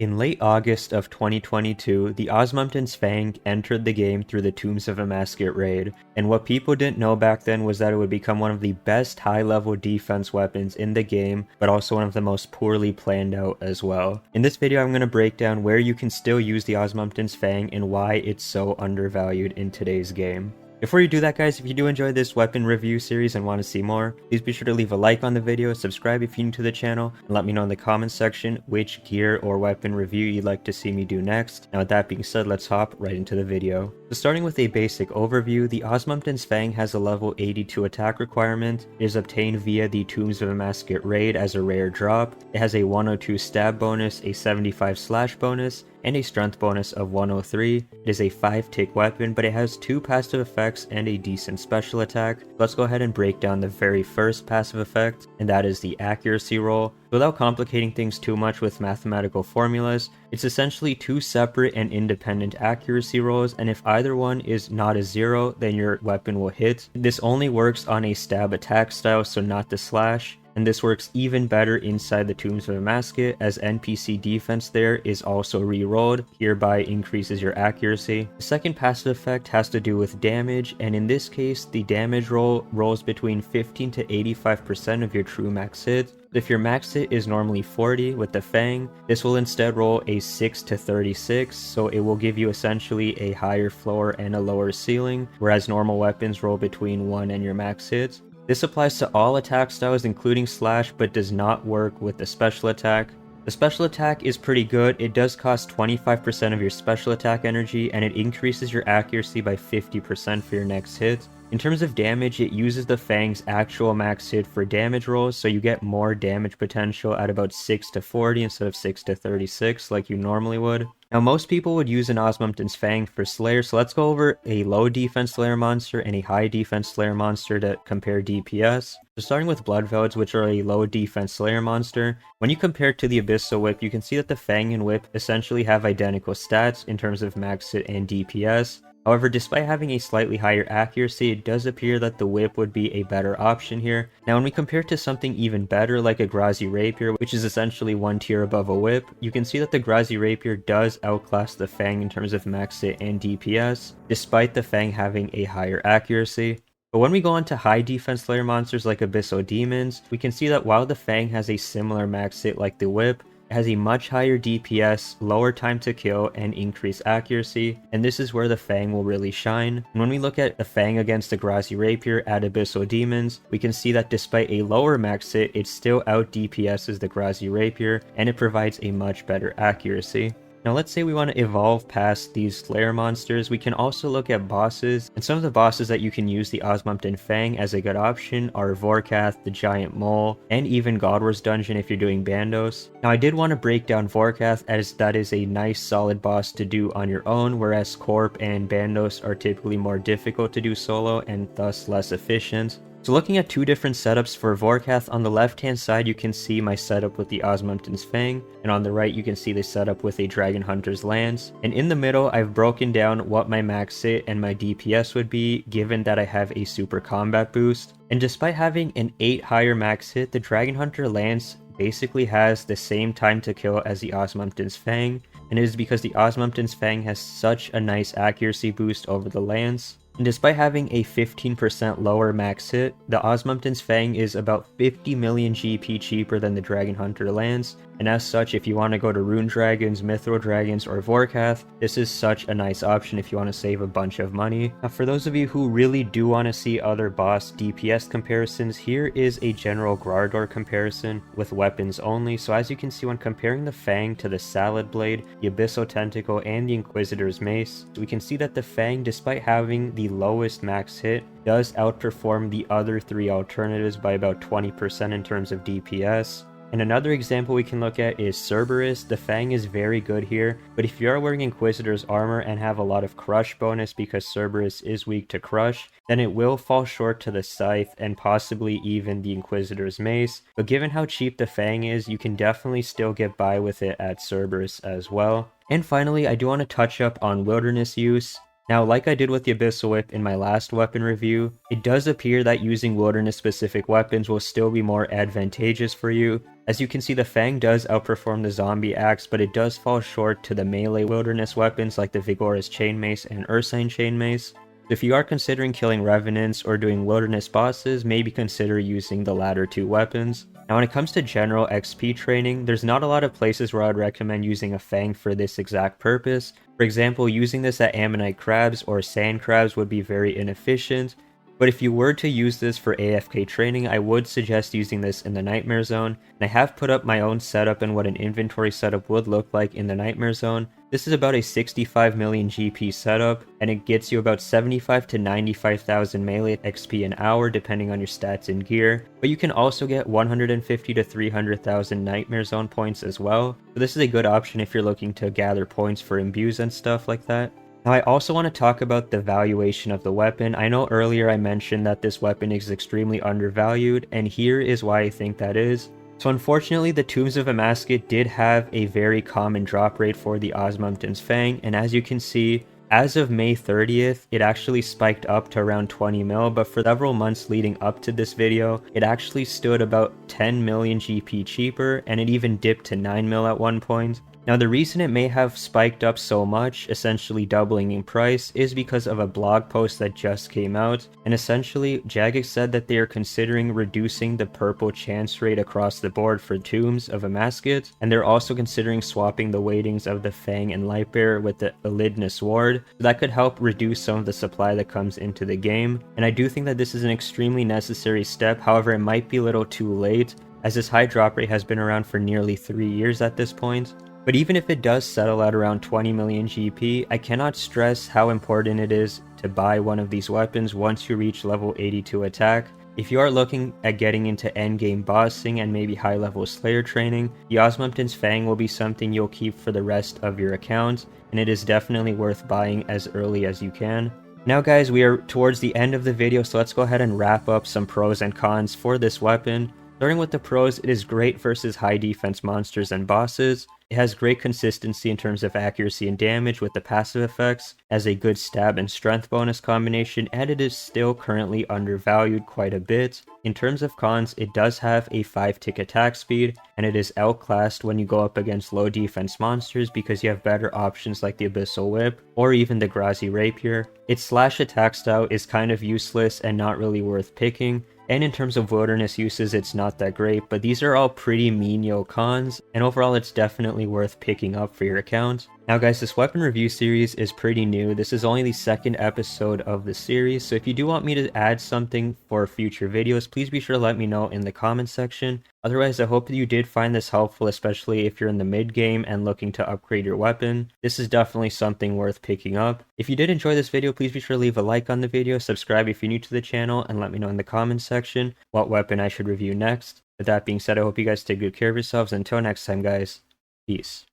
In late August of 2022, the Osmumten's Fang entered the game through the Tombs of Amascut raid, and what people didn't know back then was that it would become one of the best high-level defense weapons in the game, but also one of the most poorly planned out as well. In this video, I'm going to break down where you can still use the Osmumten's Fang and why it's so undervalued in today's game. Before you do that, guys, if you do enjoy this weapon review series and want to see more, please be sure to leave a like on the video, subscribe if you're new to the channel, and let me know in the comments section which gear or weapon review you'd like to see me do next. Now with that being said, let's hop right into the video. So starting with a basic overview, the Osmumten's Fang has a level 82 attack requirement. It is obtained via the Tombs of Amascut raid as a rare drop. It has a 102 stab bonus, a 75 slash bonus, and a strength bonus of 103. It is a 5-tick weapon, but it has 2 passive effects and a decent special attack. Let's go ahead and break down the very first passive effect, and that is the accuracy roll. Without complicating things too much with mathematical formulas, it's essentially 2 separate and independent accuracy rolls, and if either one is not a 0, then your weapon will hit. This only works on a stab attack style, so not the slash. And this works even better inside the Tombs of Amascut, as NPC defense there is also re-rolled, hereby increases your accuracy. The second passive effect has to do with damage, and in this case, the damage roll rolls between 15 to 85% of your true max hit. If your max hit is normally 40 with the Fang, this will instead roll a 6 to 36, so it will give you essentially a higher floor and a lower ceiling, whereas normal weapons roll between 1 and your max hit. This applies to all attack styles including slash, but does not work with the special attack. The special attack is pretty good. It does cost 25% of your special attack energy, and it increases your accuracy by 50% for your next hit. In terms of damage, it uses the Fang's actual max hit for damage rolls, so you get more damage potential at about 6 to 40 instead of 6 to 36 like you normally would. Now most people would use an Osmumten's Fang for Slayer, so let's go over a low defense Slayer monster and a high defense Slayer monster to compare DPS. So starting with Blood Velds, which are a low defense Slayer monster, when you compare it to the Abyssal Whip, you can see that the Fang and Whip essentially have identical stats in terms of max hit and DPS. However, despite having a slightly higher accuracy, it does appear that the Whip would be a better option here. Now when we compare it to something even better like a Grazi Rapier, which is essentially one tier above a Whip, you can see that the Grazi Rapier does outclass the Fang in terms of max hit and DPS, despite the Fang having a higher accuracy. But when we go on to high defense Slayer monsters like Abyssal Demons, we can see that while the Fang has a similar max hit like the Whip, it has a much higher DPS, lower time to kill, and increased accuracy, and this is where the Fang will really shine. And when we look at the Fang against the Grazi Rapier at Abyssal Demons, we can see that despite a lower max hit, it still out DPSs the Grazi Rapier, and it provides a much better accuracy. Now let's say we want to evolve past these Slayer monsters, we can also look at bosses, and some of the bosses that you can use the Osmumten Fang as a good option are Vorkath, the Giant Mole, and even God Wars Dungeon if you're doing Bandos. Now I did want to break down Vorkath, as that is a nice solid boss to do on your own, whereas Corp and Bandos are typically more difficult to do solo and thus less efficient. So looking at 2 different setups for Vorkath, on the left hand side you can see my setup with the Osmumten's Fang, and on the right you can see the setup with a Dragon Hunter's Lance, and in the middle I've broken down what my max hit and my DPS would be given that I have a super combat boost. And despite having an 8 higher max hit, the Dragon Hunter Lance basically has the same time to kill as the Osmumten's Fang, and it is because the Osmumten's Fang has such a nice accuracy boost over the Lance. And despite having a 15% lower max hit, the Osmumten's Fang is about 50 million GP cheaper than the Dragon Hunter Lance, and as such, if you want to go to Rune Dragons, Mithril Dragons, or Vorkath, this is such a nice option if you want to save a bunch of money. Now for those of you who really do want to see other boss DPS comparisons, here is a general Grardor comparison with weapons only. So as you can see, when comparing the Fang to the Salad Blade, the Abyssal Tentacle, and the Inquisitor's Mace, we can see that the Fang, despite having the lowest max hit, does outperform the other 3 alternatives by about 20% in terms of DPS. And another example we can look at is Cerberus. The Fang is very good here, but if you are wearing Inquisitor's armor and have a lot of crush bonus because Cerberus is weak to crush, then it will fall short to the Scythe and possibly even the Inquisitor's Mace. But given how cheap the Fang is, you can definitely still get by with it at Cerberus as well. And finally, I do want to touch up on wilderness use. Now, like I did with the Abyssal Whip in my last weapon review, it does appear that using wilderness-specific weapons will still be more advantageous for you. As you can see, the Fang does outperform the zombie axe, but it does fall short to the melee wilderness weapons like the Vigorous Chain Mace and Ursine Chain Mace. If you are considering killing revenants or doing wilderness bosses, maybe consider using the latter two weapons. Now when it comes to general XP training, there's not a lot of places where I would recommend using a Fang for this exact purpose. For example, using this at Ammonite crabs or sand crabs would be very inefficient, but if you were to use this for AFK training, I would suggest using this in the Nightmare Zone, and I have put up my own setup and what an inventory setup would look like in the Nightmare Zone. This is about a 65 million GP setup, and it gets you about 75 to 95,000 melee XP an hour depending on your stats and gear, but you can also get 150 to 300,000 Nightmare Zone points as well, so this is a good option if you're looking to gather points for imbues and stuff like that. Now I also want to talk about the valuation of the weapon. I know earlier I mentioned that this weapon is extremely undervalued, and here is why I think that is. So unfortunately, the Tombs of Amascut did have a very common drop rate for the Osmumten's Fang, and as you can see, as of May 30th, it actually spiked up to around 20 mil, but for several months leading up to this video, it actually stood about 10 million GP cheaper, and it even dipped to 9 mil at one point. Now the reason it may have spiked up so much, essentially doubling in price, is because of a blog post that just came out, and essentially Jagex said that they are considering reducing the purple chance rate across the board for Tombs of Amascut, and they're also considering swapping the weightings of the Fang and Lightbearer with the Elidness Ward. So that could help reduce some of the supply that comes into the game, and I do think that this is an extremely necessary step. However, it might be a little too late, as this high drop rate has been around for nearly 3 years at this point. But even if it does settle at around 20 million GP, I cannot stress how important it is to buy one of these weapons once you reach level 82 attack. If you are looking at getting into endgame bossing and maybe high level slayer training, the Osmumten's Fang will be something you'll keep for the rest of your account, and it is definitely worth buying as early as you can. Now guys, we are towards the end of the video, so let's go ahead and wrap up some pros and cons for this weapon. Starting with the pros, it is great versus high defense monsters and bosses. It has great consistency in terms of accuracy and damage with the passive effects, has a good stab and strength bonus combination, and it is still currently undervalued quite a bit. In terms of cons, it does have a 5-tick attack speed, and it is outclassed when you go up against low defense monsters because you have better options like the Abyssal Whip or even the Grazi Rapier. Its slash attack style is kind of useless and not really worth picking. And in terms of wilderness uses, it's not that great, but these are all pretty menial cons, and overall it's definitely worth picking up for your account. Now guys, this weapon review series is pretty new. This is only the second episode of the series, so if you do want me to add something for future videos, please be sure to let me know in the comments section. Otherwise, I hope that you did find this helpful, especially if you're in the mid game and looking to upgrade your weapon. This is definitely something worth picking up. If you did enjoy this video, please be sure to leave a like on the video, subscribe if you're new to the channel, and let me know in the comments section what weapon I should review next. With that being said, I hope you guys take good care of yourselves. Until next time guys, peace.